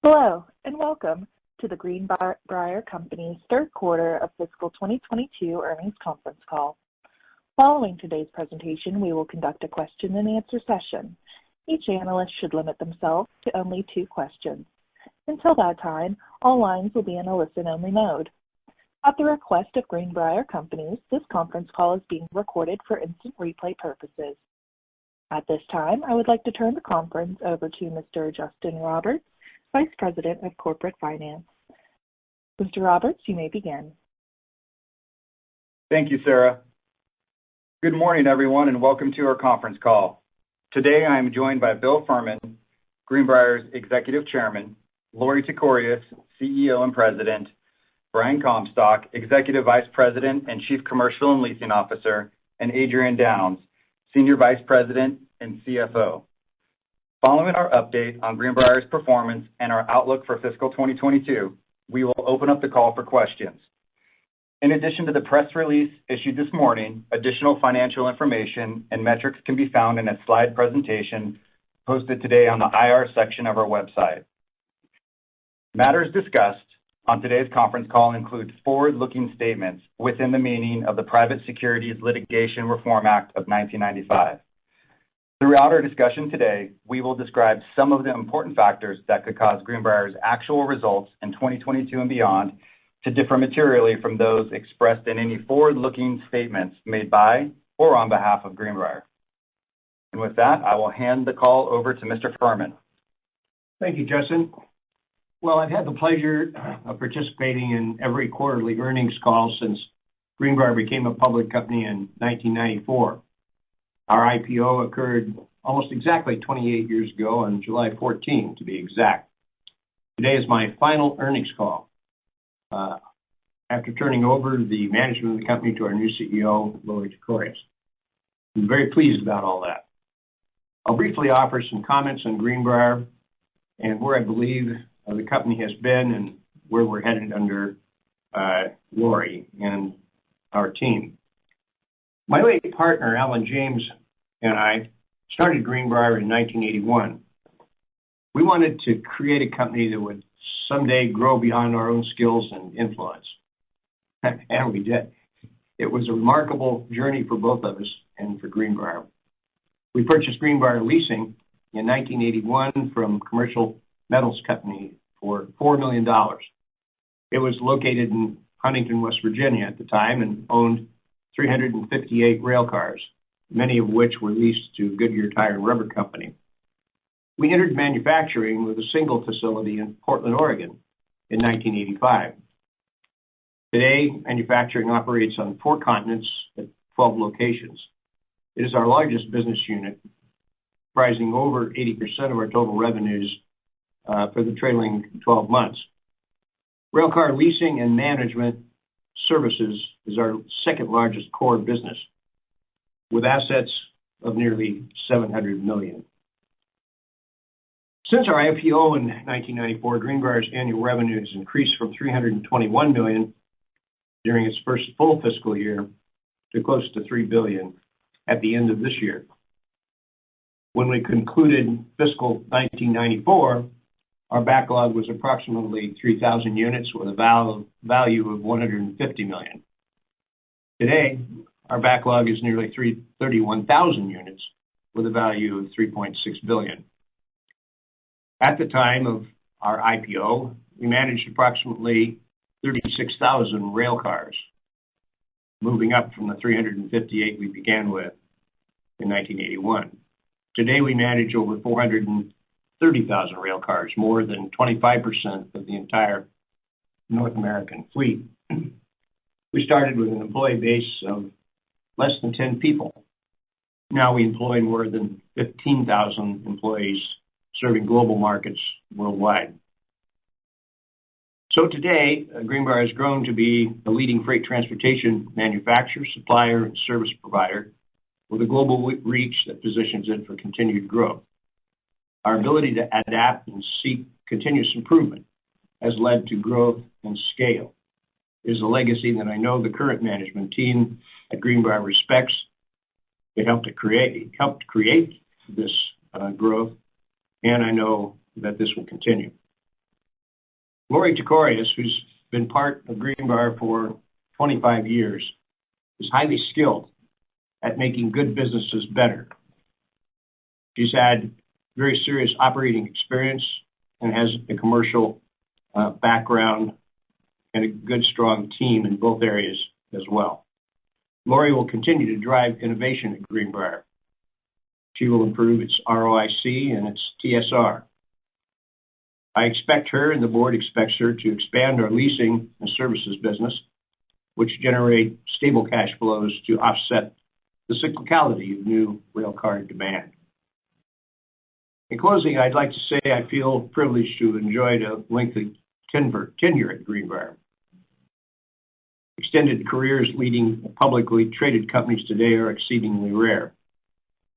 Hello, and welcome to the Greenbrier Companies third quarter of fiscal 2022 earnings conference call. Following today's presentation, we will conduct a question-and-answer session. Each analyst should limit themselves to only 2 questions. Until that time, all lines will be in a listen-only mode. At the request of Greenbrier Companies, this conference call is being recorded for instant replay purposes. At this time, I would like to turn the conference over to Mr. Justin Roberts, Vice President of Corporate Finance. Mr. Roberts, you may begin. Thank you, Sarah. Good morning, everyone, and welcome to our conference call. Today, I am joined by Bill Furman, Greenbrier's Executive Chairman, Lorie Tekorius, CEO and President, Brian Comstock, Executive Vice President and Chief Commercial and Leasing Officer, and Adrian Downs, Senior Vice President and CFO. Following our update on Greenbrier's performance and our outlook for fiscal 2022, we will open up the call for questions. In addition to the press release issued this morning, additional financial information and metrics can be found in a slide presentation posted today on the IR section of our website. Matters discussed on today's conference call include forward-looking statements within the meaning of the Private Securities Litigation Reform Act of 1995. Throughout our discussion today, we will describe some of the important factors that could cause Greenbrier's actual results in 2022 and beyond to differ materially from those expressed in any forward-looking statements made by or on behalf of Greenbrier. And with that, I will hand the call over to Mr. Furman. Thank you, Justin. Well, I've had the pleasure of participating in every quarterly earnings call since Greenbrier became a public company in 1994. Our IPO occurred almost exactly 28 years ago on July 14, to be exact. Today is my final earnings call after turning over the management of the company to our new CEO, Lorie Tekorius. I'm very pleased about all that. I'll briefly offer some comments on Greenbrier and where I believe the company has been and where we're headed under Lorie and our team. My late partner, Alan James, and I started Greenbrier in 1981. We wanted to create a company that would someday grow beyond our own skills and influence. And we did. It was a remarkable journey for both of us and for Greenbrier. We purchased Greenbrier Leasing in 1981 from Commercial Metals Company for $4 million. It was located in Huntington, West Virginia at the time and owned 358 rail cars, many of which were leased to Goodyear Tire and Rubber Company. We entered manufacturing with a single facility in Portland, Oregon in 1985. Today, manufacturing operates on 4 continents at 12 locations. It is our largest business unit, comprising over 80% of our total revenues for the trailing 12 months. Railcar leasing and management services is our second largest core business, with assets of nearly $700 million. Since our IPO in 1994, Greenbrier's annual revenue has increased from $321 million during its first full fiscal year to close to $3 billion at the end of this year. When we concluded fiscal 1994, our backlog was approximately 3,000 units with a value of $150 million. Today, our backlog is nearly 31,000 units with a value of $3.6 billion. At the time of our IPO, we managed approximately 36,000 rail cars, moving up from the 358 we began with in 1981. Today, we manage over 430,000 rail cars, more than 25% of the entire North American fleet. We started with an employee base of less than 10 people. Now we employ more than 15,000 employees serving global markets worldwide. So today, Greenbrier has grown to be a leading freight transportation manufacturer, supplier, and service provider with a global reach that positions it for continued growth. Our ability to adapt and seek continuous improvement has led to growth and scale. It is a legacy that I know the current management team at Greenbrier respects. It helped create this growth, and I know that this will continue. Lori Tekorius, who's been part of Greenbrier for 25 years, is highly skilled at making good businesses better. She's had very serious operating experience and has a commercial background and a good, strong team in both areas as well. Lori will continue to drive innovation at Greenbrier. She will improve its ROIC and its TSR. I expect her, and the board expects her, to expand our leasing and services business, which generate stable cash flows to offset the cyclicality of new railcar demand. In closing, I'd like to say I feel privileged to have enjoyed a lengthy tenure at Greenbrier. Extended careers leading publicly traded companies today are exceedingly rare.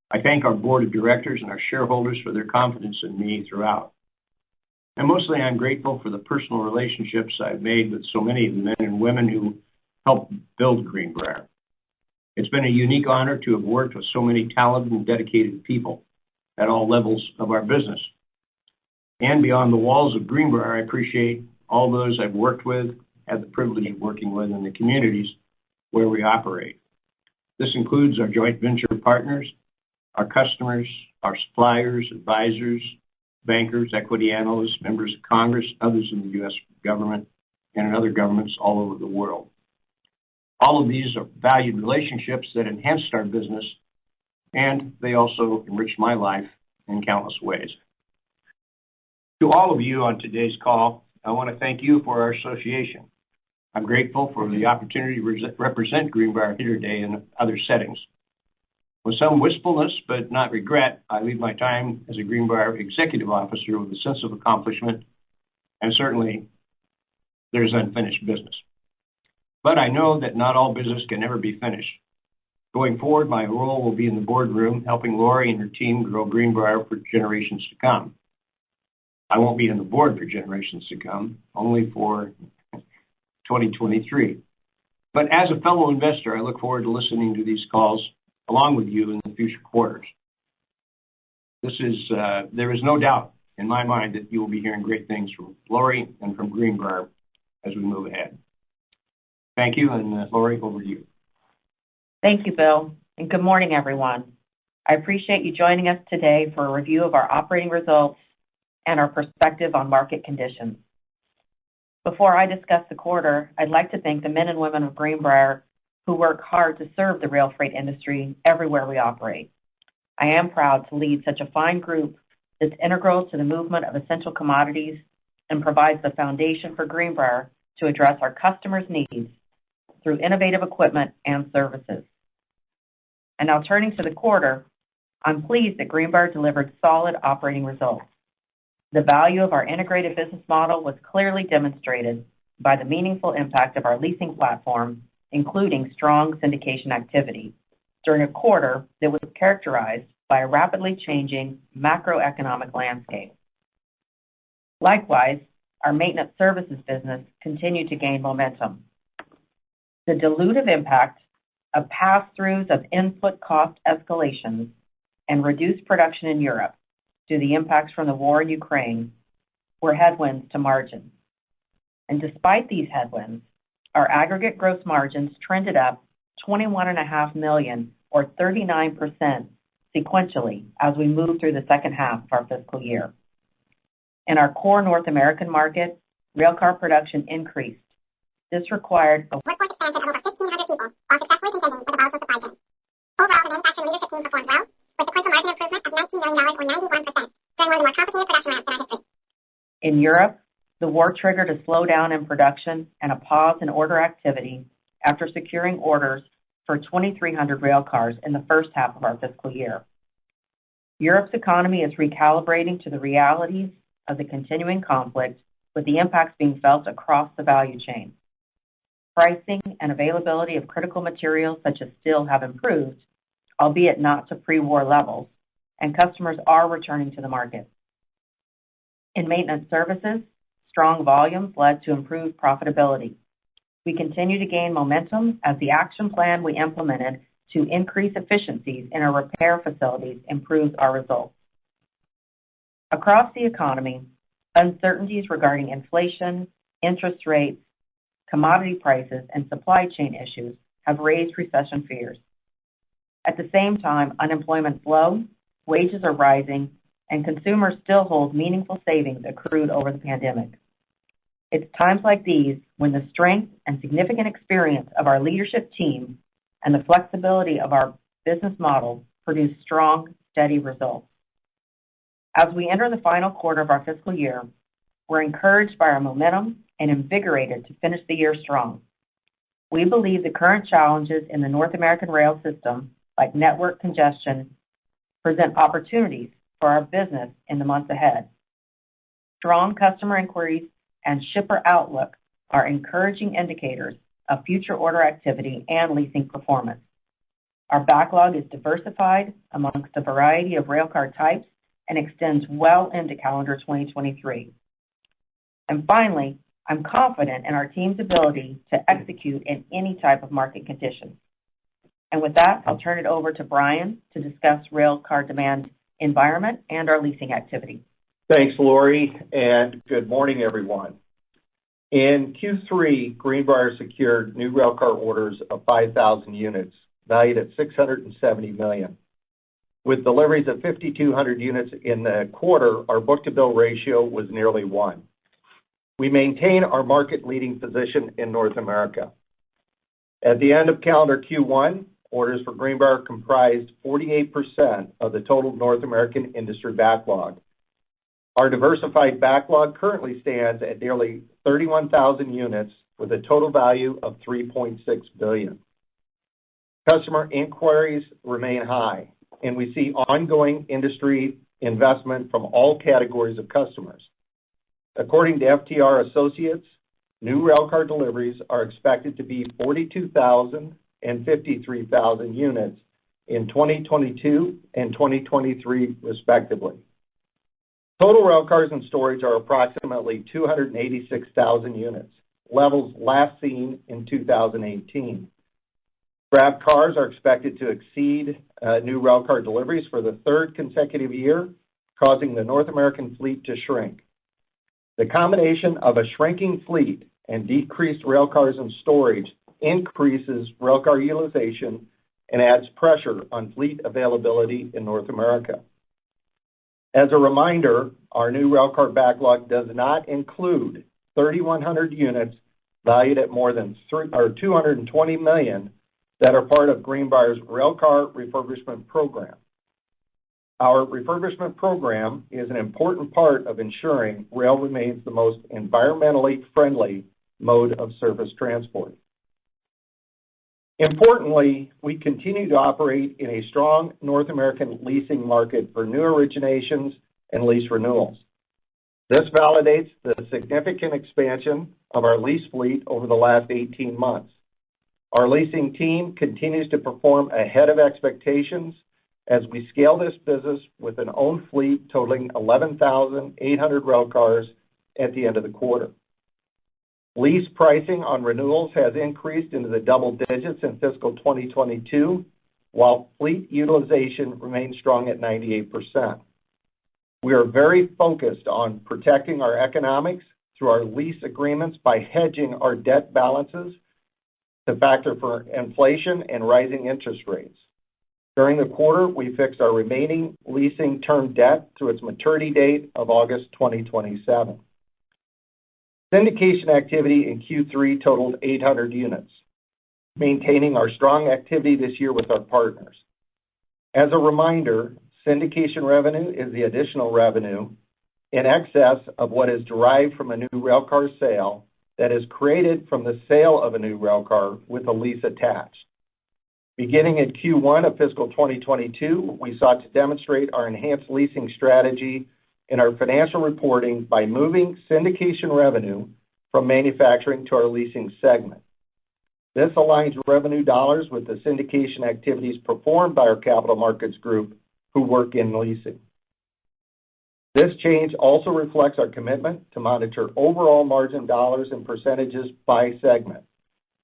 I thank our board of directors and our shareholders for their confidence in me throughout. And mostly I'm grateful for the personal relationships I've made with so many of the men and women who helped build Greenbrier. It's been a unique honor to have worked with so many talented and dedicated people at all levels of our business. And beyond the walls of Greenbrier, I appreciate all those I've worked with, had the privilege of working with in the communities where we operate. This includes our joint venture partners, our customers, our suppliers, advisors, bankers, equity analysts, members of Congress, others in the U.S. government, and in other governments all over the world. All of these are valued relationships that enhanced our business, and they also enriched my life in countless ways. To all of you on today's call, I want to thank you for our association. I'm grateful for the opportunity to represent Greenbrier here today in other settings. With some wistfulness, but not regret, I leave my time as a Greenbrier executive officer with a sense of accomplishment, and certainly there's unfinished business. But I know that not all business can ever be finished. Going forward, my role will be in the boardroom, helping Lori and her team grow Greenbrier for generations to come. I won't be on the board for generations to come, only for 2023. But as a fellow investor, I look forward to listening to these calls along with you in the future quarters. There is no doubt in my mind that you will be hearing great things from Lori and from Greenbrier as we move ahead. Thank you, and Lori, over to you. Thank you, Bill, and good morning, everyone. I appreciate you joining us today for a review of our operating results and our perspective on market conditions. Before I discuss the quarter, I'd like to thank the men and women of Greenbrier who work hard to serve the rail freight industry everywhere we operate. I am proud to lead such a fine group that's integral to the movement of essential commodities and provides the foundation for Greenbrier to address our customers' needs through innovative equipment and services. And now turning to the quarter, I'm pleased that Greenbrier delivered solid operating results. The value of our integrated business model was clearly demonstrated by the meaningful impact of our leasing platform, including strong syndication activity, during a quarter that was characterized by a rapidly changing macroeconomic landscape. Likewise, our maintenance services business continued to gain momentum. The dilutive impact of pass-throughs of input cost escalations and reduced production in Europe due to the impacts from the war in Ukraine were headwinds to margins. And despite these headwinds, our aggregate gross margins trended up $21.5 million or 39% sequentially as we moved through the second half of our fiscal year. In our core North American market, railcar production increased. This required a workforce expansion of over 1,500 people while successfully contending with a volatile supply chain. Overall, the manufacturing leadership team performed well, with sequential margin improvement of $19 million or 91% during one of the more complicated production ramps in our history. In Europe, the war triggered a slowdown in production and a pause in order activity after securing orders for 2,300 railcars in the first half of our fiscal year. Europe's economy is recalibrating to the realities of the continuing conflict, with the impacts being felt across the value chain. Pricing and availability of critical materials such as steel have improved, albeit not to pre-war levels, and customers are returning to the market. In maintenance services, strong volumes led to improved profitability. We continue to gain momentum as the action plan we implemented to increase efficiencies in our repair facilities improves our results. Across the economy, Uncertainties regarding inflation, interest rates, commodity prices, and supply chain issues have raised recession fears. At the same time, unemployment's low, wages are rising, and consumers still hold meaningful savings accrued over the pandemic. It's times like these when the strength and significant experience of our leadership team and the flexibility of our business model produce strong, steady results. As we enter the final quarter of our fiscal year, we're encouraged by our momentum and invigorated to finish the year strong. We believe the current challenges in the North American rail system, like network congestion, present opportunities for our business in the months ahead. Strong customer inquiries and shipper outlook are encouraging indicators of future order activity and leasing performance. Our backlog is diversified amongst a variety of railcar types and extends well into calendar 2023. And finally, I'm confident in our team's ability to execute in any type of market conditions. And with that, I'll turn it over to Brian to discuss railcar demand environment and our leasing activity. Thanks, Lori, and good morning, everyone. In Q3, Greenbrier secured new railcar orders of 5,000 units, valued at $670 million. With deliveries of 5,200 units in the quarter, our book-to-bill ratio was nearly 1. We maintain our market-leading position in North America. At the end of calendar Q1, orders for Greenbrier comprised 48% of the total North American industry backlog. Our diversified backlog currently stands at nearly 31,000 units with a total value of $3.6 billion. Customer inquiries remain high, and we see ongoing industry investment from all categories of customers. According to FTR Associates, new railcar deliveries are expected to be 42,000 and 53,000 units in 2022 and 2023, respectively. Total railcars in storage are approximately 286,000 units, levels last seen in 2018. Scrap cars are expected to exceed new railcar deliveries for the third consecutive year, causing the North American fleet to shrink. The combination of a shrinking fleet and decreased railcars in storage increases railcar utilization and adds pressure on fleet availability in North America. As a reminder, our new railcar backlog does not include 3,100 units valued at more than $220 million that are part of Greenbrier's Railcar Refurbishment Program. Our refurbishment program is an important part of ensuring rail remains the most environmentally friendly mode of surface transport. Importantly, we continue to operate in a strong North American leasing market for new originations and lease renewals. This validates the significant expansion of our lease fleet over the last 18 months. Our leasing team continues to perform ahead of expectations as we scale this business with an owned fleet totaling 11,800 railcars at the end of the quarter. Lease pricing on renewals has increased into the double digits in fiscal 2022, while fleet utilization remains strong at 98%. We are very focused on protecting our economics through our lease agreements by hedging our debt balances to factor for inflation and rising interest rates. During the quarter, we fixed our remaining leasing term debt to its maturity date of August 2027. Syndication activity in Q3 totaled 800 units, maintaining our strong activity this year with our partners. As a reminder, syndication revenue is the additional revenue in excess of what is derived from a new railcar sale that is created from the sale of a new railcar with a lease attached. Beginning in Q1 of fiscal 2022, we sought to demonstrate our enhanced leasing strategy in our financial reporting by moving syndication revenue from manufacturing to our leasing segment. This aligns revenue dollars with the syndication activities performed by our capital markets group who work in leasing. This change also reflects our commitment to monitor overall margin dollars and percentages by segment.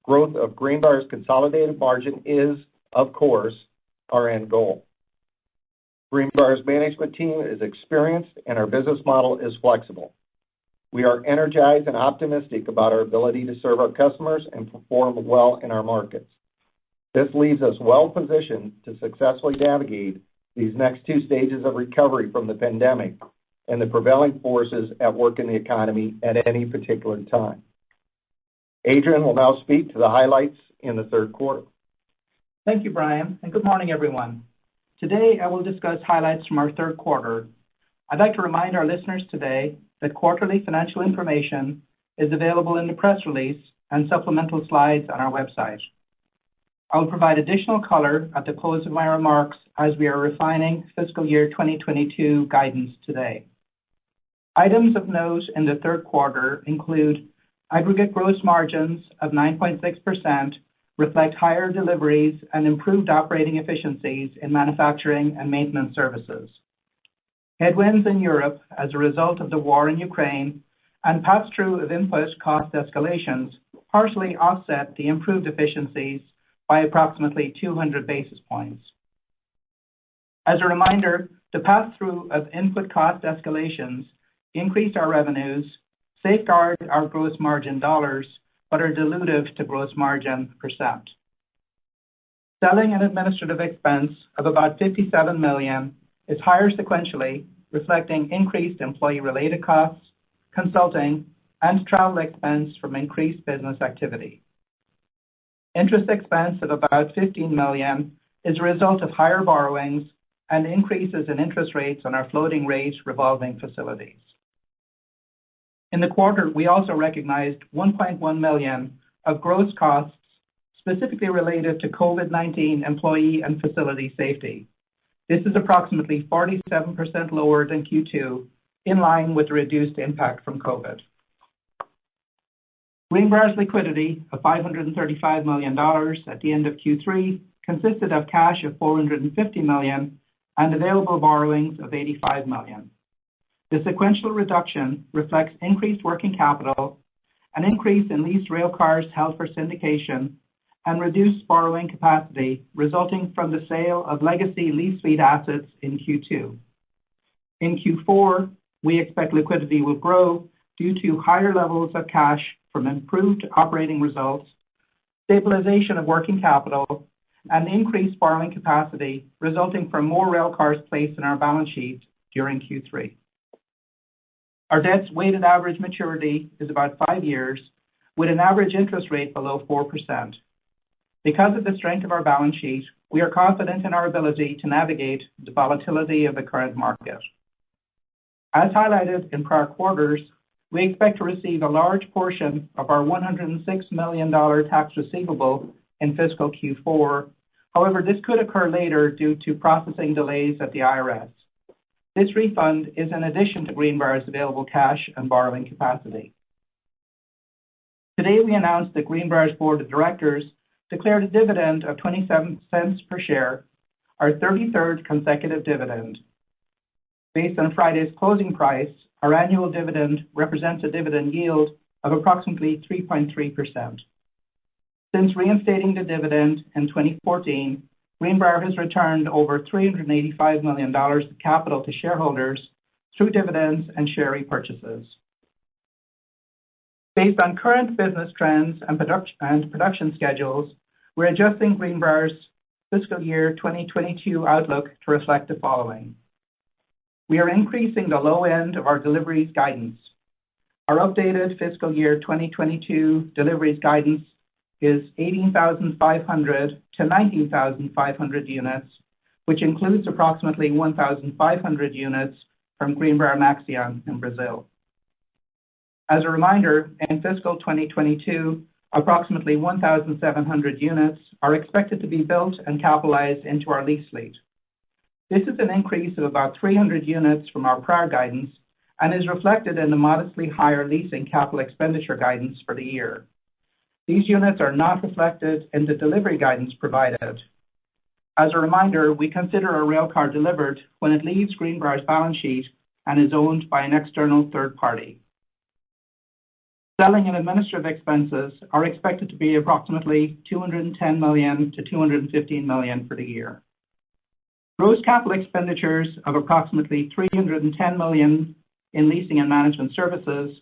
Growth of Greenbrier's consolidated margin is, of course, our end goal. Greenbrier's management team is experienced and our business model is flexible. We are energized and optimistic about our ability to serve our customers and perform well in our markets. This leaves us well positioned to successfully navigate these next two stages of recovery from the pandemic and the prevailing forces at work in the economy at any particular time. Adrian will now speak to the highlights in the third quarter. Thank you, Brian, and good morning, everyone. Today, I will discuss highlights from our third quarter. I'd like to remind our listeners today that quarterly financial information is available in the press release and supplemental slides on our website. I will provide additional color at the close of my remarks as we are refining fiscal year 2022 guidance today. Items of note in the third quarter include aggregate gross margins of 9.6%, reflect higher deliveries and improved operating efficiencies in manufacturing and maintenance services. Headwinds in Europe as a result of the war in Ukraine and pass-through of input cost escalations partially offset the improved efficiencies by approximately 200 basis points. As a reminder, the pass-through of input cost escalations increase our revenues, safeguard our gross margin dollars, but are dilutive to gross margin percent. Selling and administrative expense of about $57 million is higher sequentially, reflecting increased employee-related costs, consulting, and travel expense from increased business activity. Interest expense of about $15 million is a result of higher borrowings and increases in interest rates on our floating rate revolving facilities. In the quarter, we also recognized $1.1 million of gross costs specifically related to COVID-19 employee and facility safety. This is approximately 47% lower than Q2, in line with the reduced impact from COVID. Greenbrier's liquidity of $535 million at the end of Q3 consisted of cash of $450 million and available borrowings of $85 million. The sequential reduction reflects increased working capital, an increase in leased rail cars held for syndication, and reduced borrowing capacity resulting from the sale of legacy lease fleet assets in Q2. In Q4, we expect liquidity will grow due to higher levels of cash from improved operating results, stabilization of working capital, and increased borrowing capacity resulting from more rail cars placed in our balance sheet during Q3. Our debt's weighted average maturity is about 5 years, with an average interest rate below 4%. Because of the strength of our balance sheet, we are confident in our ability to navigate the volatility of the current market. As highlighted in prior quarters, we expect to receive a large portion of our $106 million tax receivable in fiscal Q4. However, this could occur later due to processing delays at the IRS. This refund is in addition to Greenbrier's available cash and borrowing capacity. Today, we announced that Greenbrier's board of directors declared a dividend of 27 cents per share, our 33rd consecutive dividend. Based on Friday's closing price, our annual dividend represents a dividend yield of approximately 3.3%. Since reinstating the dividend in 2014, Greenbrier has returned over $385 million of capital to shareholders through dividends and share repurchases. Based on current business trends and production schedules, we're adjusting Greenbrier's fiscal year 2022 outlook to reflect the following. We are increasing the low end of our deliveries guidance. Our updated fiscal year 2022 deliveries guidance is 18,500 to 19,500 units, which includes approximately 1,500 units from Greenbrier Maxion in Brazil. As a reminder, in fiscal 2022, approximately 1,700 units are expected to be built and capitalized into our lease fleet. This is an increase of about 300 units from our prior guidance and is reflected in the modestly higher leasing capital expenditure guidance for the year. These units are not reflected in the delivery guidance provided. As a reminder, we consider a rail car delivered when it leaves Greenbrier's balance sheet and is owned by an external third party. Selling and administrative expenses are expected to be approximately $210 million to $215 million for the year. Gross capital expenditures of approximately $310 million in leasing and management services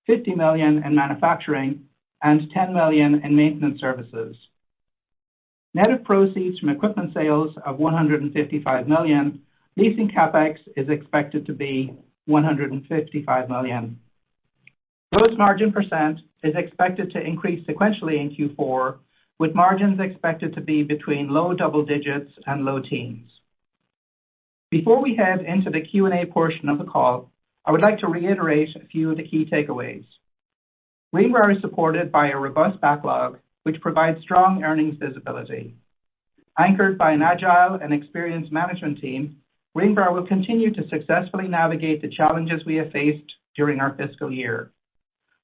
$50 million in manufacturing, and $10 million in maintenance services. Net of proceeds from equipment sales of $155 million, leasing CapEx is expected to be $155 million. Gross margin percent is expected to increase sequentially in Q4, with margins expected to be between low double digits and low teens. Before we head into the Q&A portion of the call, I would like to reiterate a few of the key takeaways. Greenbrier is supported by a robust backlog, which provides strong earnings visibility. Anchored by an agile and experienced management team, Greenbrier will continue to successfully navigate the challenges we have faced during our fiscal year.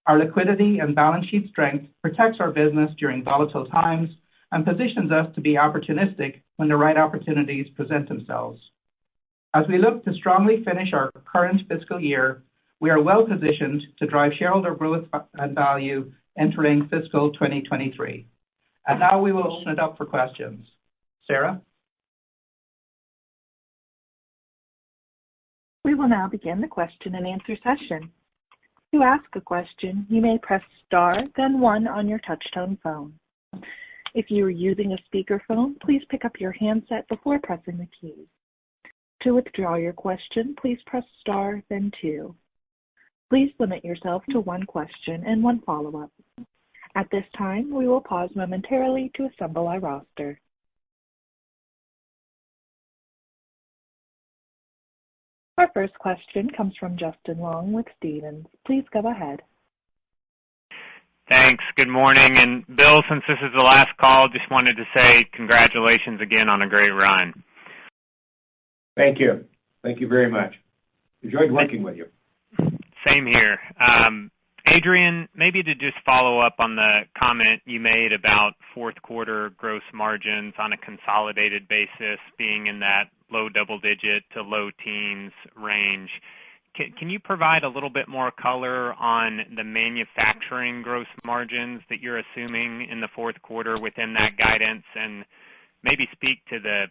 Our liquidity and balance sheet strength protects our business during volatile times and positions us to be opportunistic when the right opportunities present themselves. As we look to strongly finish our current fiscal year, we are well positioned to drive shareholder growth and value entering fiscal 2023. And now we will open it up for questions. Sarah? We will now begin the question and answer session. To ask a question, you may press star, then one on your touch-tone phone. If you are using a speakerphone, please pick up your handset before pressing the keys. To withdraw your question, please press star, then two. Please limit yourself to one question and one follow-up. At this time, we will pause momentarily to assemble our roster. Our first question comes from Justin Long with Stephens. Please go ahead. Thanks. Good morning. And Bill, since this is the last call, just wanted to say congratulations again on a great run. Thank you. Thank you very much. Enjoyed working with you. Same here. Adrian, maybe to just follow up on the comment you made about fourth quarter gross margins on a consolidated basis being in that low double-digit to low teens range. Can you provide a little bit more color on the manufacturing gross margins that you're assuming in the fourth quarter within that guidance, and maybe speak to the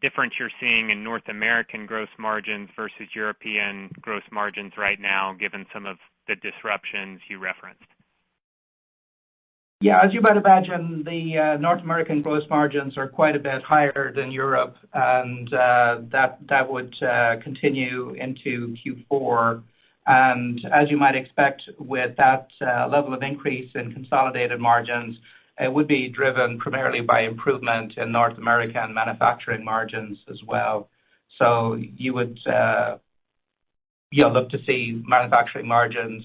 difference you're seeing in North American gross margins versus European gross margins right now, given some of the disruptions you referenced? Yeah, as you might imagine, the North American gross margins are quite a bit higher than Europe, and that would continue into Q4. And as you might expect, with that level of increase in consolidated margins, it would be driven primarily by improvement in North American manufacturing margins as well. So you would look to see manufacturing margins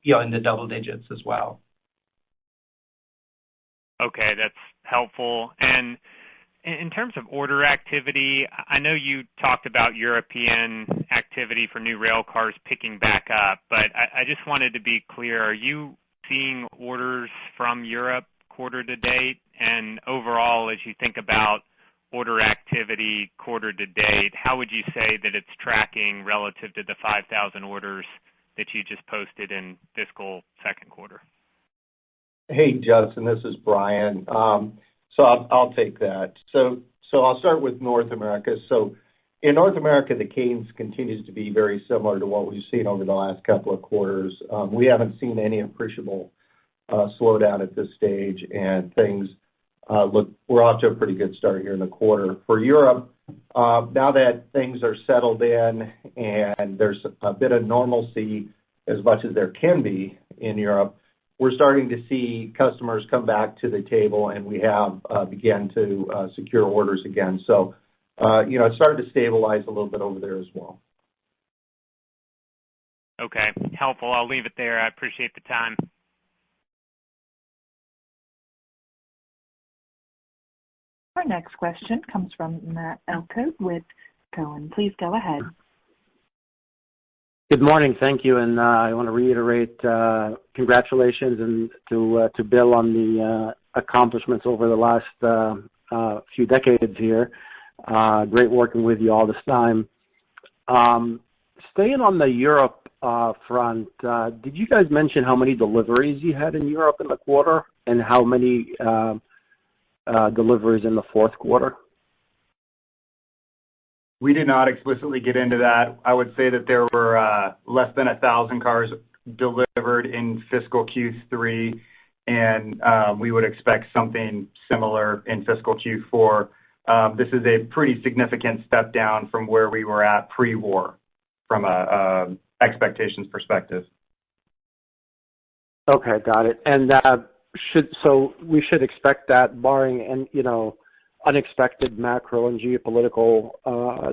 in the double digits as well. Okay, that's helpful. And in terms of order activity, I know you talked about European activity for new rail cars picking back up, but I just wanted to be clear, are you seeing orders from Europe quarter to date? And overall, as you think about order activity quarter to date, how would you say that it's tracking relative to the 5,000 orders that you just posted in fiscal second quarter? Hey, Justin, this is Brian. So I'll take that. So I'll start with North America. So in North America, the cadence continues to be very similar to what we've seen over the last couple of quarters. We haven't seen any appreciable slowdown at this stage, and things we're off to a pretty good start here in the quarter. For Europe, now that things are settled in and there's a bit of normalcy as much as there can be in Europe, we're starting to see customers come back to the table, and we have began to secure orders again. So, it's starting to stabilize a little bit over there as well. Okay, helpful. I'll leave it there. I appreciate the time. Our next question comes from Matt Elco with Cowen. Please go ahead. Good morning. Thank you. And I want to reiterate congratulations and to Bill on the accomplishments over the last few decades here. Great working with you all this time. Staying on the Europe front, did you guys mention how many deliveries you had in Europe in the quarter and how many deliveries in the fourth quarter? We did not explicitly get into that. I would say that there were less than 1,000 cars delivered in fiscal Q3, and we would expect something similar in fiscal Q4. This is a pretty significant step down from where we were at pre-war from a expectations perspective. Okay, got it. And so we should expect that, barring unexpected macro and geopolitical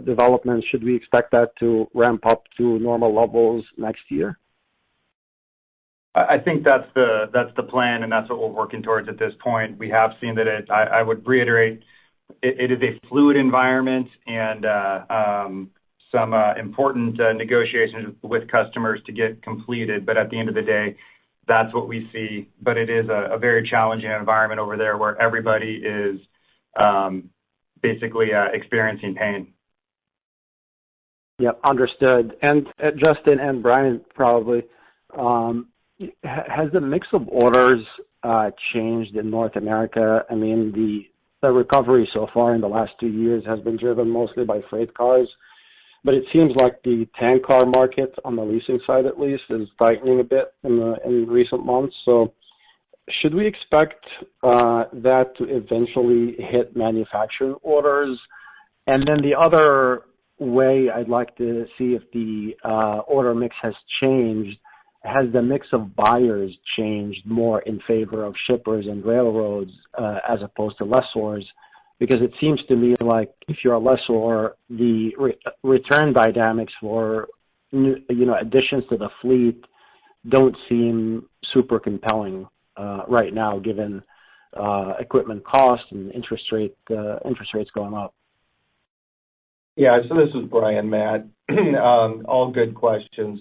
developments, should we expect that to ramp up to normal levels next year? I think that's the plan, and that's what we're working towards at this point. We have seen that I would reiterate, it is a fluid environment, and some important negotiations with customers to get completed. But at the end of the day, that's what we see. But it is a very challenging environment over there where everybody is basically experiencing pain. Yep, understood. And Justin and Brian, probably, has the mix of orders changed in North America? I mean, the recovery so far in the last 2 years has been driven mostly by freight cars, but it seems like the tank car market, on the leasing side at least, is tightening a bit in recent months. So should we expect that to eventually hit manufacturing orders? And then the other way I'd like to see if the order mix has changed, has the mix of buyers changed more in favor of shippers and railroads as opposed to lessors? Because it seems to me like if you're a lessor, the return dynamics for additions to the fleet don't seem super compelling right now, given equipment costs and interest rates going up. Yeah, so this is Brian, Matt. All good questions.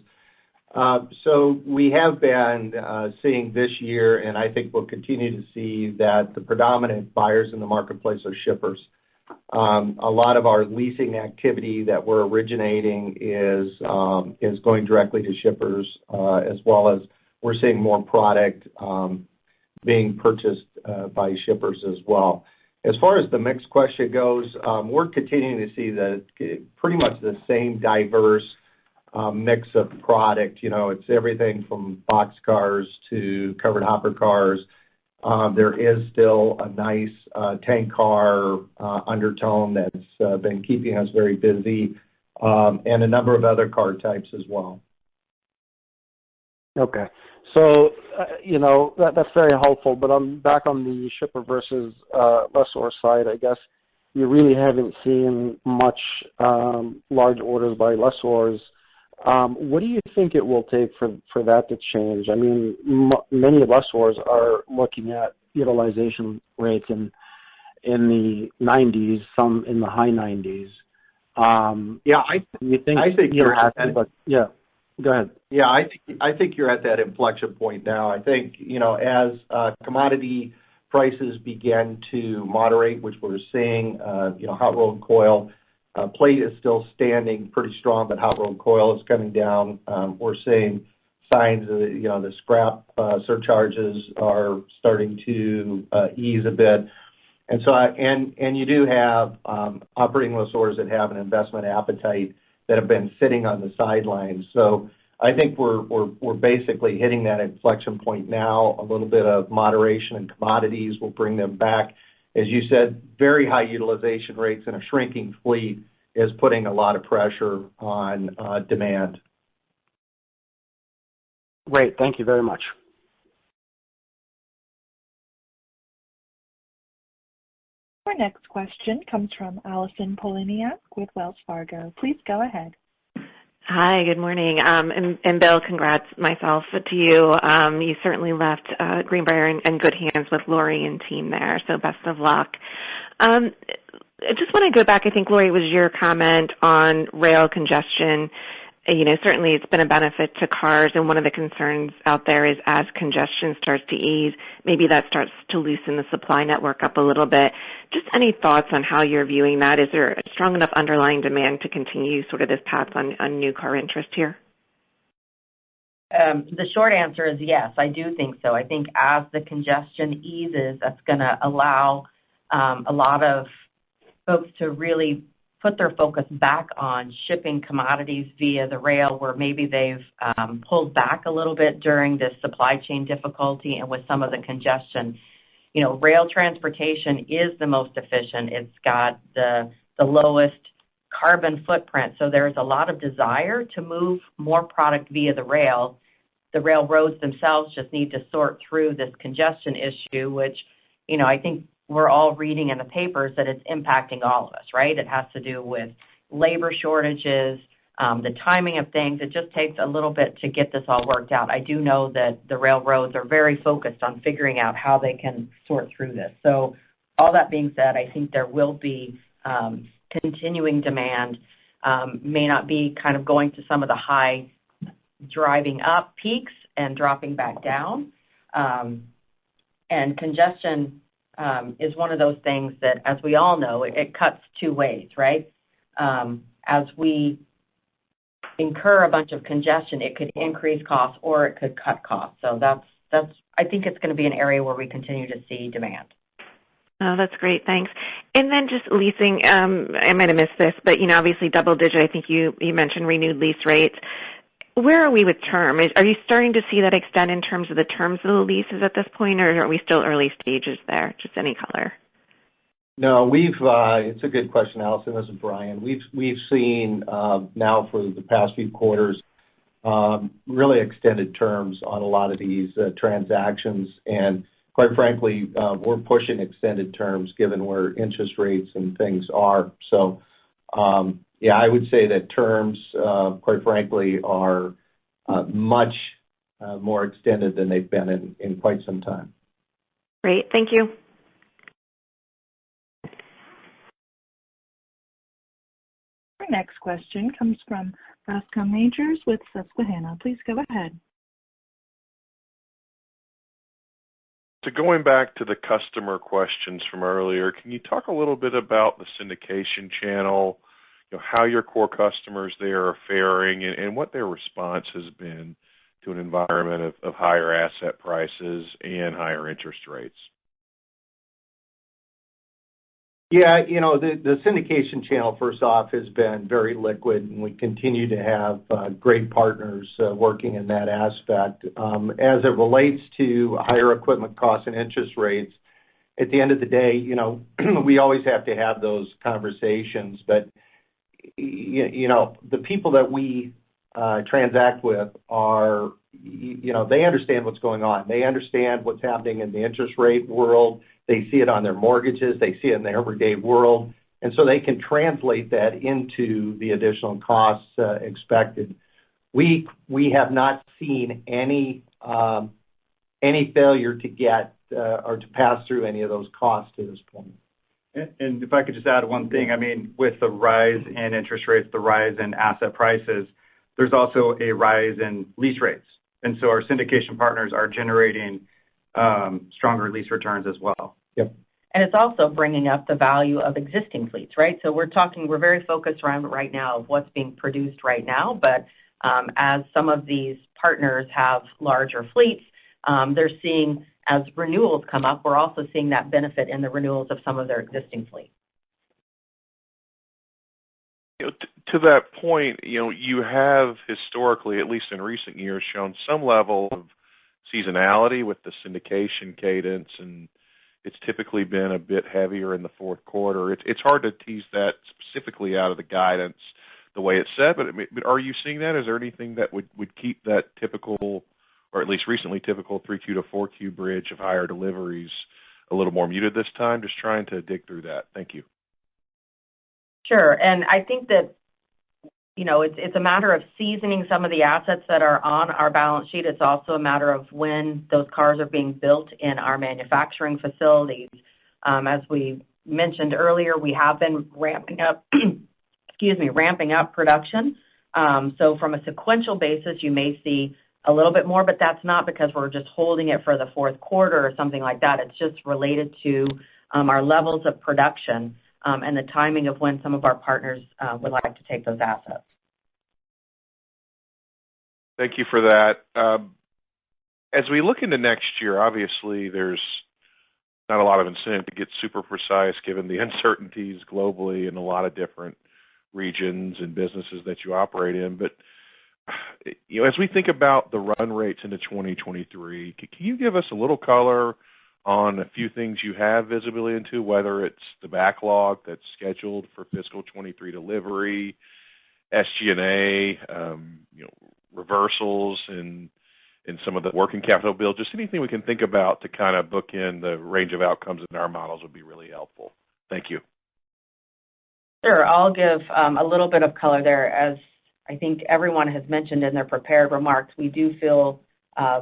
So we have been seeing this year, and I think we'll continue to see that the predominant buyers in the marketplace are shippers. A lot of our leasing activity that we're originating is going directly to shippers, as well as we're seeing more product being purchased by shippers as well. As far as the mix question goes, we're continuing to see pretty much the same diverse mix of product. It's everything from box cars to covered hopper cars. There is still a nice tank car undertone that's been keeping us very busy, and a number of other car types as well. Okay. So, that's very helpful, but I'm back on the shipper versus lessor side. I guess you really haven't seen much large orders by lessors. What do you think it will take for that to change? I mean, many lessors are looking at utilization rates in the 90s, some in the high 90s. I think you're happy, but yeah. Go ahead. Yeah, I think you're at that inflection point now. I think, as commodity prices begin to moderate, which we're seeing, hot rolled coil, plate is still standing pretty strong, but hot rolled coil is coming down. We're seeing signs of, the scrap surcharges are starting to ease a bit. And so, and you do have operating lessors that have an investment appetite that have been sitting on the sidelines. So I think we're basically hitting that inflection point now. A little bit of moderation in commodities will bring them back. As you said, very high utilization rates and a shrinking fleet is putting a lot of pressure on demand. Great. Thank you very much. Our next question comes from Allison Polini with Wells Fargo. Please go ahead. Hi, good morning. And Bill, congrats myself to you. You certainly left Greenbrier in good hands with Lori and team there, so best of luck. I just want to go back. I think, Lori, it was your comment on rail congestion. Certainly it's been a benefit to cars, and one of the concerns out there is as congestion starts to ease, maybe that starts to loosen the supply network up a little bit. Just any thoughts on how you're viewing that? Is there a strong enough underlying demand to continue sort of this path on new car interest here? The short answer is yes, I do think so. I think as the congestion eases, that's going to allow a lot of folks to really put their focus back on shipping commodities via the rail, where maybe they've pulled back a little bit during this supply chain difficulty and with some of the congestion. You know, rail transportation is the most efficient. It's got the lowest carbon footprint, so there's a lot of desire to move more product via the rail. The railroads themselves just need to sort through this congestion issue, which, you know, I think we're all reading in the papers that it's impacting all of us, right? It has to do with labor shortages, the timing of things. It just takes a little bit to get this all worked out. I do know that the railroads are very focused on figuring out how they can sort through this. So all that being said, I think there will be continuing demand, may not be kind of going to some of the high driving up peaks and dropping back down. And congestion is one of those things that, as we all know, it cuts two ways, right? As we incur a bunch of congestion, it could increase costs or it could cut costs. So that's I think it's going to be an area where we continue to see demand. Oh, that's great. Thanks. And then just leasing, I might have missed this, but, you know, obviously double digit, I think you mentioned renewed lease rates. Where are we with term? Are you starting to see that extend in terms of the terms of the leases at this point, or are we still early stages there? Just any color. No, it's a good question, Allison. This is Brian. We've seen now for the past few quarters really extended terms on a lot of these transactions, and quite frankly, we're pushing extended terms given where interest rates and things are. So, yeah, I would say that terms, quite frankly, are much more extended than they've been in quite some time. Great. Thank you. Our next question comes from Bascome Majors with Susquehanna. Please go ahead. So going back to the customer questions from earlier, can you talk a little bit about the syndication channel, you know, how your core customers there are faring and what their response has been to an environment of higher asset prices and higher interest rates? Yeah, you know, the syndication channel, first off, has been very liquid, and we continue to have great partners working in that aspect. As it relates to higher equipment costs and interest rates, at the end of the day, you know, we always have to have those conversations. But, you know, the people that we transact with are, you know, they understand what's going on. They understand what's happening in the interest rate world. They see it on their mortgages. They see it in their everyday world. And so they can translate that into the additional costs expected. We have not seen any failure to get or to pass through any of those costs to this point. And if I could just add one thing, I mean, with the rise in interest rates, the rise in asset prices, there's also a rise in lease rates. And so our syndication partners are generating stronger lease returns as well. Yep. And it's also bringing up the value of existing fleets, right? So we're very focused around right now of what's being produced right now. But as some of these partners have larger fleets, they're seeing, as renewals come up, we're also seeing that benefit in the renewals of some of their existing fleets. You know, to that point, you know, you have historically, at least in recent years, shown some level of seasonality with the syndication cadence, and it's typically been a bit heavier in the fourth quarter. It's hard to tease that specifically out of the guidance the way it's said, but are you seeing that? Is there anything that would keep that typical, or at least recently typical 3Q to 4Q bridge of higher deliveries a little more muted this time? Just trying to dig through that. Thank you. Sure. And I think that, you know, it's a matter of seasoning some of the assets that are on our balance sheet. It's also a matter of when those cars are being built in our manufacturing facilities. As we mentioned earlier, we have been ramping up production. So from a sequential basis, you may see a little bit more, but that's not because we're just holding it for the fourth quarter or something like that. It's just related to our levels of production and the timing of when some of our partners would like to take those assets. Thank you for that. As we look into next year, obviously there's not a lot of incentive to get super precise given the uncertainties globally and a lot of different regions and businesses that you operate in. But as we think about the run rates into 2023, can you give us a little color on a few things you have visibility into, whether it's the backlog that's scheduled for fiscal 23 delivery, SG&A, reversals in some of the working capital build, just anything we can think about to kind of bookend the range of outcomes in our models would be really helpful. Thank you. Sure. I'll give a little bit of color there. As I think everyone has mentioned in their prepared remarks, we do feel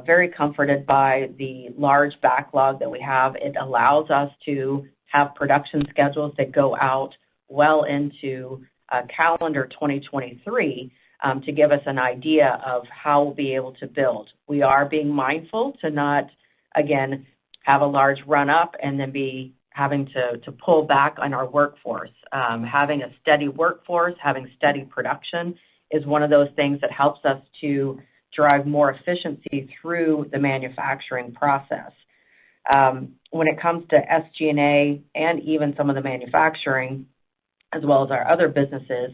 very comforted by the large backlog that we have. It allows us to have production schedules that go out well into calendar 2023 to give us an idea of how we'll be able to build. We are being mindful to not, again, have a large run up and then be having to pull back on our workforce. Having a steady workforce, having steady production is one of those things that helps us to drive more efficiency through the manufacturing process. When it comes to SG&A and even some of the manufacturing, as well as our other businesses,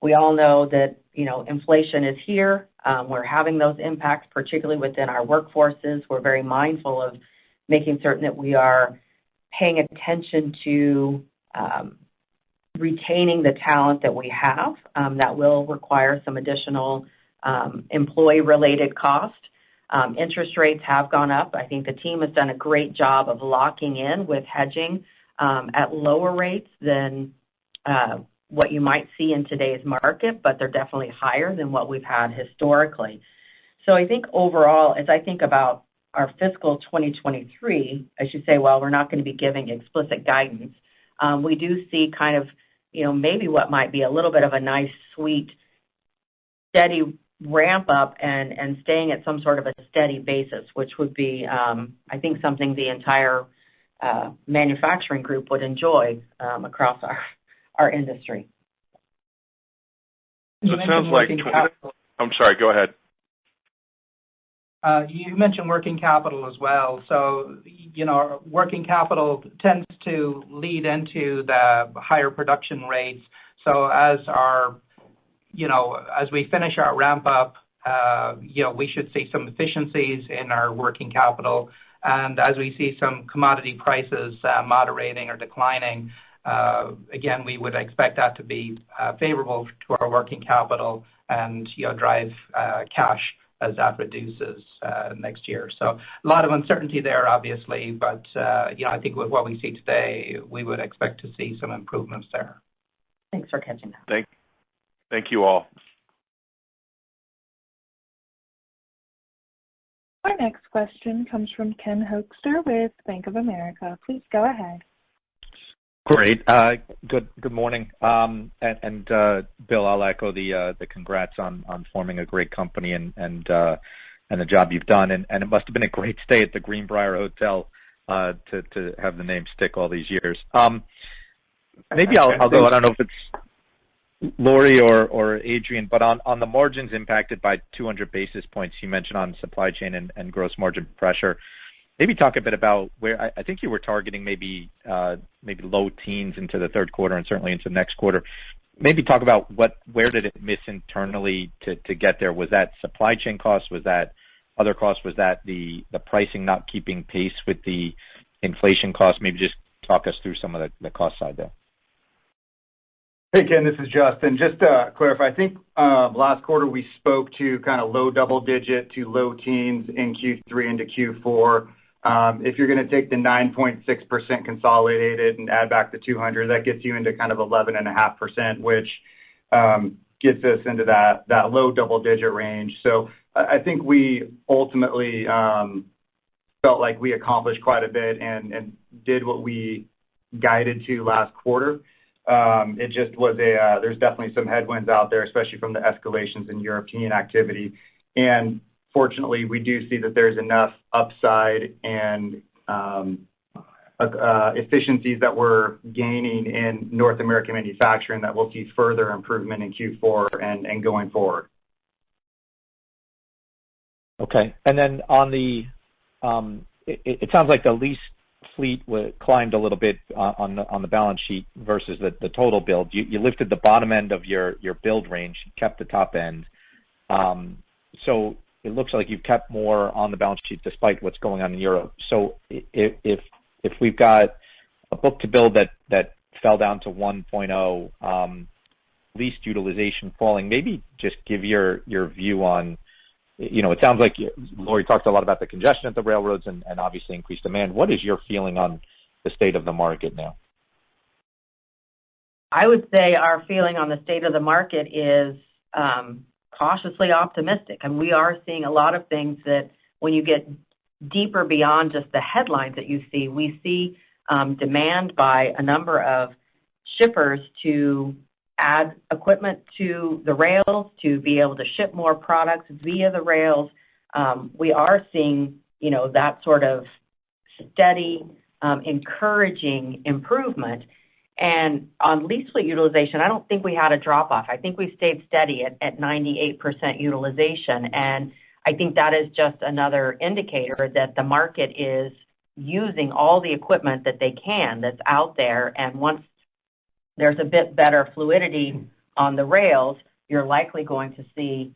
we all know that, inflation is here. We're having those impacts, particularly within our workforces. We're very mindful of making certain that we are paying attention to retaining the talent that we have. That will require some additional employee-related cost. Interest rates have gone up. I think the team has done a great job of locking in with hedging at lower rates than what you might see in today's market, but they're definitely higher than what we've had historically. So I think overall, as I think about our fiscal 2023, I should say, well, we're not going to be giving explicit guidance. We do see kind of, maybe what might be a little bit of a nice, sweet, steady ramp up and staying at some sort of a steady basis, which would be, I think, something the entire manufacturing group would enjoy across our industry. So it sounds like, I'm sorry, go ahead. You mentioned working capital as well. So, working capital tends to lead into the higher production rates. So as we finish our ramp up, we should see some efficiencies in our working capital. And as we see some commodity prices moderating or declining, again, we would expect that to be favorable to our working capital and, drive cash as that reduces next year. So a lot of uncertainty there, obviously, but, I think with what we see today, we would expect to see some improvements there. Thanks for catching that. Thank you all. Our next question comes from Ken Hoexter with Bank of America. Please go ahead. Great. Good morning. And Bill, I'll echo the congrats on forming a great company and the job you've done. And it must have been a great stay at the Greenbrier Hotel to have the name stick all these years. Maybe I'll go. I don't know if it's Lori or Adrian, but on the margins impacted by 200 basis points you mentioned on supply chain and gross margin pressure. Maybe talk a bit about where I think you were targeting maybe low teens into the third quarter and certainly into next quarter. Maybe talk about where did it miss internally to get there? Was that supply chain costs? Was that other costs? Was that the pricing not keeping pace with the inflation costs? Maybe just talk us through some of the cost side there. Hey, Ken, this is Justin. Just to clarify, I think last quarter we spoke to kind of low double-digit to low teens in Q3 into Q4. If you're going to take the 9.6% consolidated and add back the 200, that gets you into kind of 11.5%, which gets us into that low double-digit range. So I think we ultimately felt like we accomplished quite a bit and did what we guided to last quarter. It just was there's definitely some headwinds out there, especially from the escalations in European activity. And fortunately, we do see that there's enough upside and efficiencies that we're gaining in North American manufacturing that we'll see further improvement in Q4 and going forward. Okay. And then on the, it sounds like the least fleet climbed a little bit on the balance sheet versus the total build. You lifted the bottom end of your build range, you kept the top end. So it looks like you've kept more on the balance sheet despite what's going on in Europe. So if we've got a book to build that fell down to 1.0, lease utilization falling, maybe just give your view on, it sounds like Lori talked a lot about the congestion at the railroads and obviously increased demand. What is your feeling on the state of the market now? I would say our feeling on the state of the market is cautiously optimistic. And we are seeing a lot of things that when you get deeper beyond just the headlines that you see, we see demand by a number of shippers to add equipment to the rails to be able to ship more products via the rails. We are seeing, that sort of steady, encouraging improvement. And on lease fleet utilization, I don't think we had a drop-off. I think we stayed steady at 98% utilization. And I think that is just another indicator that the market is using all the equipment that they can that's out there. And once there's a bit better fluidity on the rails, you're likely going to see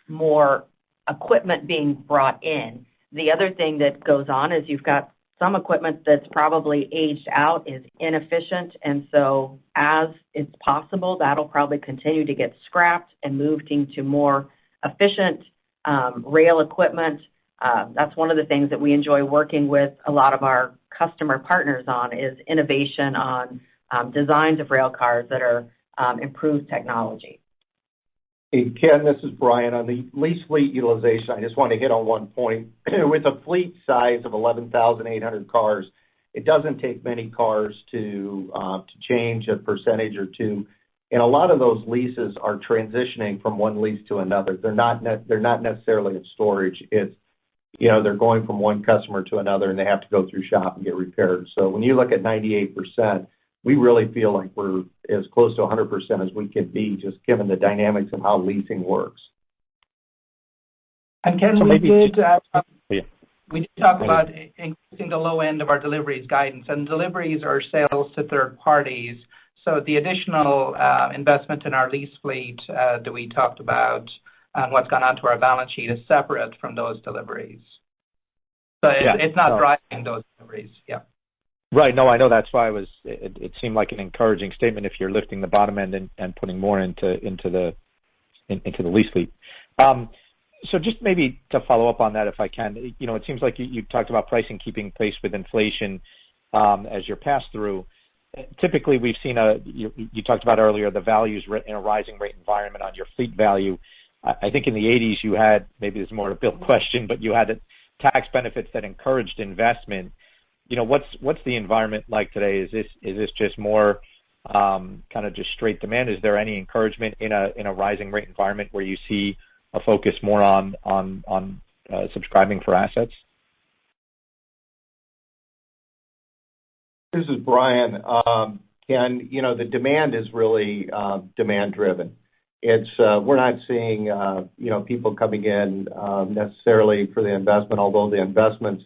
more equipment being brought in. The other thing that goes on is you've got some equipment that's probably aged out, is inefficient, and so as it's possible, that'll probably continue to get scrapped and moved into more efficient rail equipment. That's one of the things that we enjoy working with a lot of our customer partners on is innovation on designs of rail cars that are improved technology. Hey, Ken, this is Brian. On the lease fleet utilization, I just want to hit on one point. With a fleet size of 11,800 cars, it doesn't take many cars to change a percentage or two. And a lot of those leases are transitioning from one lease to another. They're not necessarily in storage. It's, they're going from one customer to another, and they have to go through shop and get repaired. So when you look at 98%, we really feel like we're as close to 100% as we can be, just given the dynamics of how leasing works. And Ken, we did talk about increasing the low end of our deliveries guidance, and deliveries are sales to third parties. So the additional investment in our lease fleet that we talked about and what's gone onto our balance sheet is separate from those deliveries. So it's not driving those deliveries. Yeah. Right. No, I know. That's why it seemed like an encouraging statement if you're lifting the bottom end and putting more into the lease fleet. So just maybe to follow up on that, if I can, it seems like you talked about pricing keeping pace with inflation as your pass through. Typically, we've seen you talked about earlier the values in a rising rate environment on your fleet value. I think in the 80s you had, maybe this is more a Bill question, but you had tax benefits that encouraged investment. What's the environment like today? Is this just more kind of just straight demand? Is there any encouragement in a rising rate environment where you see a focus more on subscribing for assets? This is Brian. Ken, the demand is really demand driven. It's we're not seeing people coming in necessarily for the investment, although the investments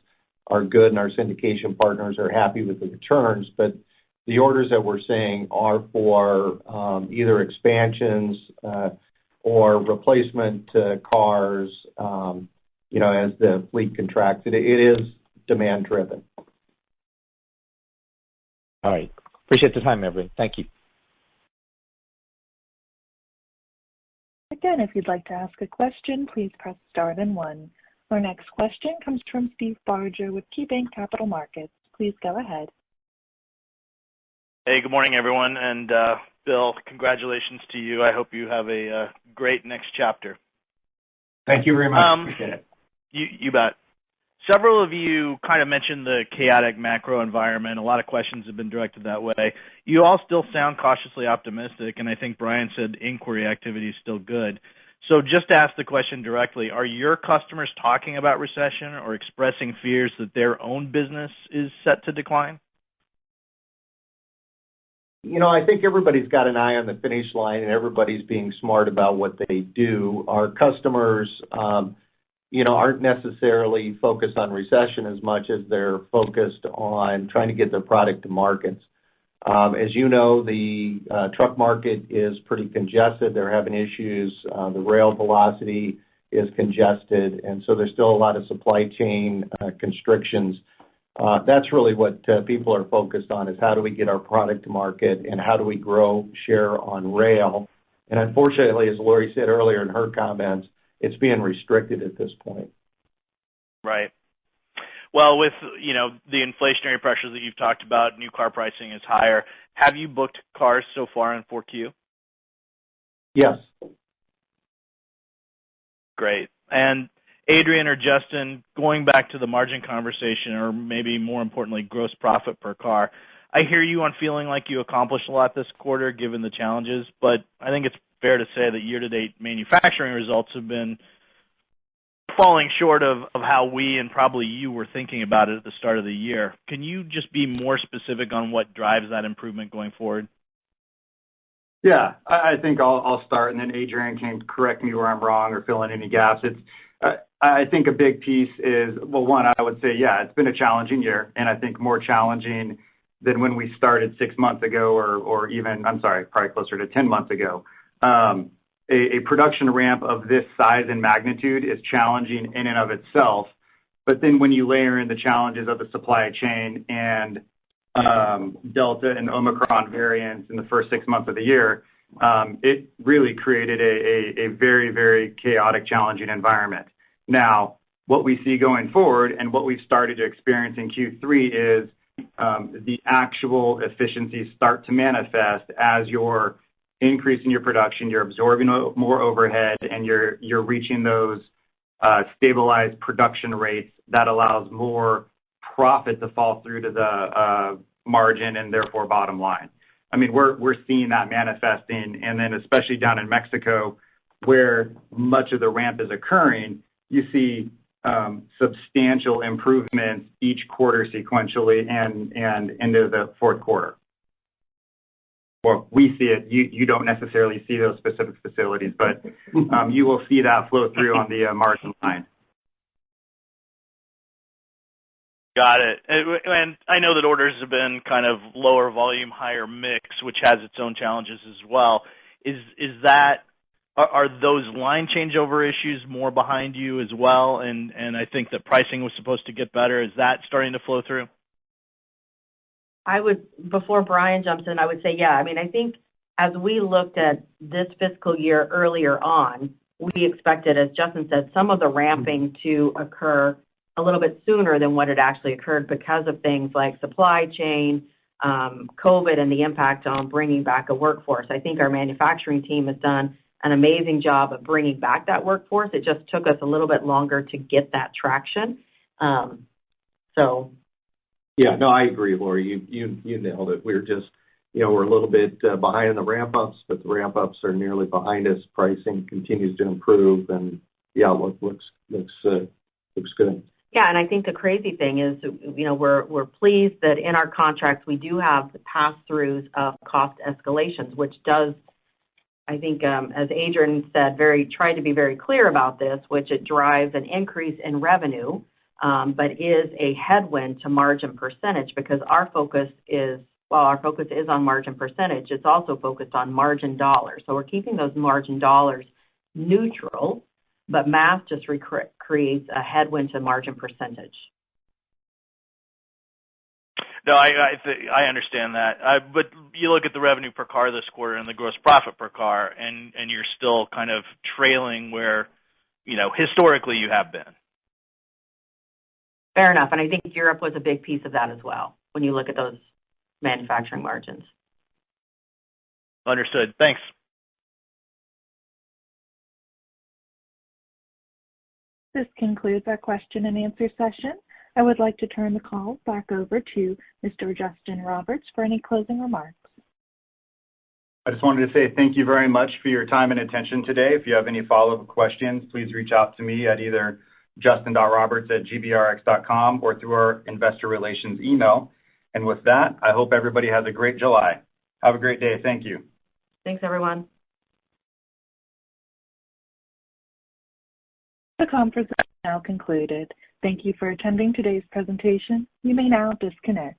are good and our syndication partners are happy with the returns. But the orders that we're seeing are for either expansions or replacement cars. As the fleet contracts, it is demand driven. All right. Appreciate the time, everyone. Thank you. Again, if you'd like to ask a question, please press star then one. Our next question comes from Steve Barger with KeyBanc Capital Markets. Please go ahead. Hey, good morning, everyone. And Bill, congratulations to you. I hope you have a great next chapter. Thank you very much. Appreciate it. You bet. Several of you kind of mentioned the chaotic macro environment. A lot of questions have been directed that way. You all still sound cautiously optimistic, and I think Brian said inquiry activity is still good. So just to ask the question directly, are your customers talking about recession or expressing fears that their own business is set to decline? I think everybody's got an eye on the finish line and everybody's being smart about what they do. Our customers, aren't necessarily focused on recession as much as they're focused on trying to get their product to markets. As you know, the truck market is pretty congested. They're having issues. The rail velocity is congested, and so there's still a lot of supply chain constrictions. That's really what people are focused on, is how do we get our product to market and how do we grow share on rail. And unfortunately, as Lori said earlier in her comments, it's being restricted at this point. Right. Well, with, the inflationary pressures that you've talked about, new car pricing is higher. Have you booked cars so far in 4Q? Yes. Great. And Adrian or Justin, going back to the margin conversation, or maybe more importantly, gross profit per car, I hear you on feeling like you accomplished a lot this quarter given the challenges, but I think it's fair to say that year-to-date manufacturing results have been falling short of how we and probably you were thinking about it at the start of the year. Can you just be more specific on what drives that improvement going forward? Yeah, I think I'll start, and then Adrian can correct me where I'm wrong or fill in any gaps. I think a big piece is, well, one, I would say, yeah, it's been a challenging year, and I think more challenging than when we started 6 months ago or even, probably closer to 10 months ago. A production ramp of this size and magnitude is challenging in and of itself, but then when you layer in the challenges of the supply chain and Delta and Omicron variants in the first 6 months of the year, it really created a very, very chaotic, challenging environment. Now, what we see going forward and what we've started to experience in Q3 is the actual efficiencies start to manifest as you're increasing your production, you're absorbing more overhead, and you're reaching those stabilized production rates that allows more profit to fall through to the margin and therefore bottom line. I mean, we're seeing that manifesting, and then especially down in Mexico, where much of the ramp is occurring, you see substantial improvements each quarter sequentially and into the fourth quarter. Well, we see it. You don't necessarily see those specific facilities, but you will see that flow through on the margin line. Got it. And I know that orders have been kind of lower volume, higher mix, which has its own challenges as well. Are those line changeover issues more behind you as well? And I think that pricing was supposed to get better. Is that starting to flow through? Before Brian jumps in, I would say, yeah. I mean, I think as we looked at this fiscal year earlier on, we expected, as Justin said, some of the ramping to occur a little bit sooner than what had actually occurred because of things like supply chain, COVID, and the impact on bringing back a workforce. I think our manufacturing team has done an amazing job of bringing back that workforce. It just took us a little bit longer to get that traction. Yeah, no, I agree, Lori. You nailed it. We're just, we're a little bit behind in the ramp-ups, but the ramp-ups are nearly behind us. Pricing continues to improve, and the outlook looks good. Yeah, and I think the crazy thing is, we're pleased that in our contracts we do have the pass-throughs of cost escalations, which does, I think, as Adrian said, try to be very clear about this, which it drives an increase in revenue, but is a headwind to margin percentage because our focus is on margin percentage, it's also focused on margin dollars. So we're keeping those margin dollars neutral, but math just creates a headwind to margin percentage. No, I understand that. But you look at the revenue per car this quarter and the gross profit per car, and you're still kind of trailing where, historically you have been. Fair enough. And I think Europe was a big piece of that as well, when you look at those manufacturing margins. Understood. Thanks. This concludes our question and answer session. I would like to turn the call back over to Mr. Justin Roberts for any closing remarks. I just wanted to say thank you very much for your time and attention today. If you have any follow-up questions, please reach out to me at either justin.roberts@gbrx.com or through our investor relations email. And with that, I hope everybody has a great July. Have a great day. Thank you. Thanks, everyone. The conference now concluded. Thank you for attending today's presentation. You may now disconnect.